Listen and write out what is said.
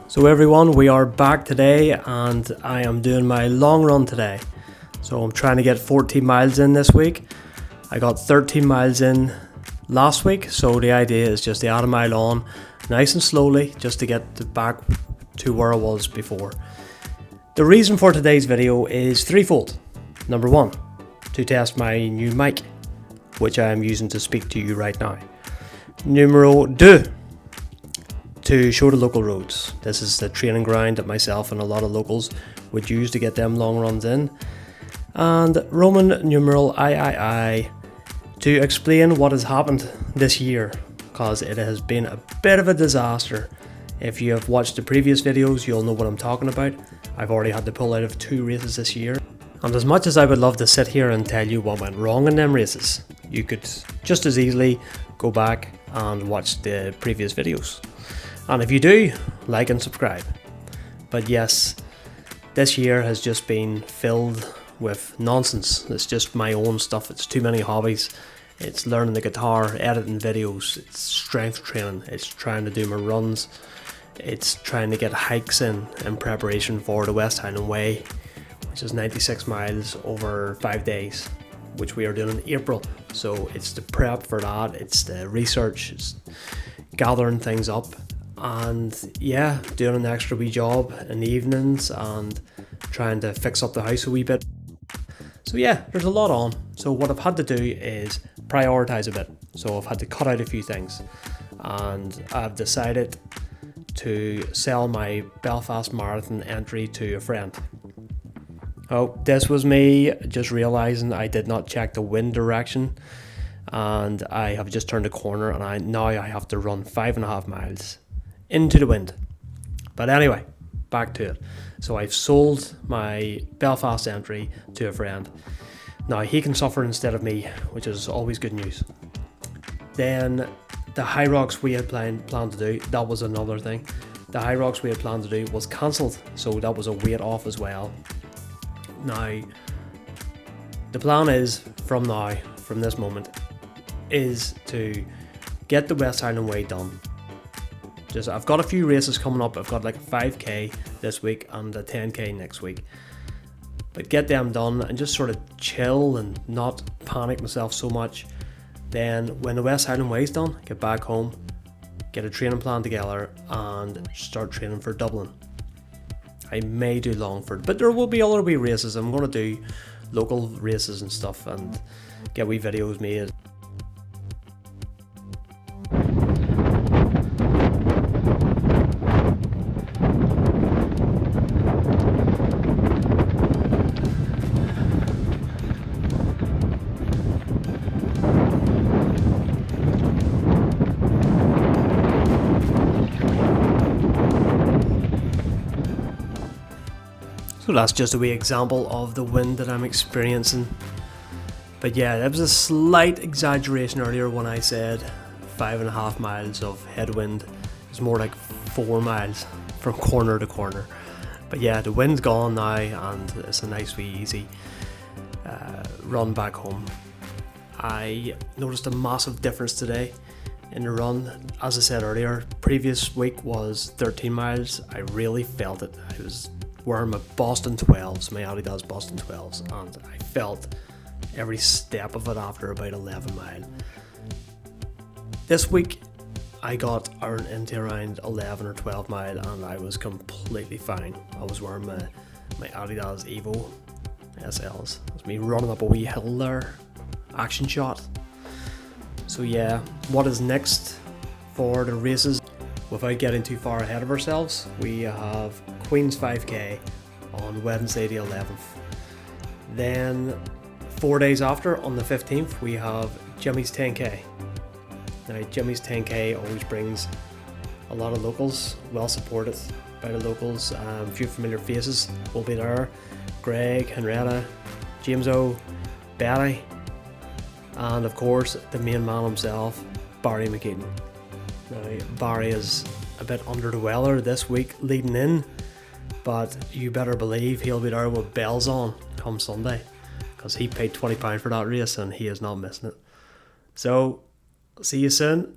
So everyone, we are back today and I am doing my long run today. So I'm trying to get 14 miles in this week. I got 13 miles in last week, so the idea is just to add a mile on, nice and slowly, just to get back to where I was before. The reason for today's video is threefold. Number one, to test my new mic, which I am using to speak to you right now. Numero deux, to show the local roads. This is the training ground that myself and a lot of locals would use to get them long runs in. And Roman numeral III, to explain what has happened this year, because it has been a bit of a disaster. If you have watched the previous videos, you'll know what I'm talking about. I've already had to pull out of 2 races this year. And as much as I would love to sit here and tell you what went wrong in them races, you could just as easily go back and watch the previous videos. And if you do, like and subscribe. But yes, this year has just been filled with nonsense. It's just my own stuff. It's too many hobbies. It's learning the guitar, editing videos, it's strength training, it's trying to do my runs, it's trying to get hikes in preparation for the West Highland Way, which is 96 miles over 5 days, which we are doing in April. So it's the prep for that, it's the research, it's gathering things up. And yeah, doing an extra wee job in the evenings and trying to fix up the house a wee bit. So yeah, there's a lot on. So what I've had to do is prioritise a bit. So I've had to cut out a few things. And I've decided to sell my Belfast Marathon entry to a friend. Oh, this was me just realising I did not check the wind direction. And I have just turned a corner and now I have to run 5.5 miles. Into the wind. But anyway, back to it. So I've sold my Belfast entry to a friend. Now he can suffer instead of me, which is always good news. Then the High Rocks we had planned to do, that was another thing. The High Rocks we had planned to do was cancelled, so that was a weight off as well. Now, the plan is from this moment, is to get the West Highland Way done. I've got a few races coming up. I've got like a 5k this week and a 10k next week. But get them done and just sort of chill and not panic myself so much. Then when the West Highland Way's done, get back home, get a training plan together and start training for Dublin. I may do Longford, but there will be other wee races. I'm going to do local races and stuff and get wee videos made. So that's just a wee example of the wind that I'm experiencing. But yeah, there was a slight exaggeration earlier when I said 5.5 miles of headwind. It's more like 4 miles from corner to corner. But yeah, the wind's gone now and it's a nice wee easy run back home. I noticed a massive difference today in the run. As I said earlier, previous week was 13 miles. I really felt it. I was wearing my Boston 12s, my Adidas Boston 12s, and I felt every step of it after about 11 miles. This week I got into around 11 or 12 mile and I was completely fine. I was wearing my Adidas Evo SLs. It was me running up a wee hill there, action shot. So yeah, what is next for the races? Without getting too far ahead of ourselves, we have Queen's 5k on Wednesday the 11th. Then 4 days after, on the 15th, we have Jimmy's 10k. Now Jimmy's 10k always brings a lot of locals, well supported by the locals. A few familiar faces will be there. Greg, Henrietta, James O, Betty, and of course the main man himself, Barry McKeaton. Now Barry is a bit under the weather this week leading in, but you better believe he'll be there with bells on come Sunday, because he paid £20 for that race and he is not missing it. So see you soon.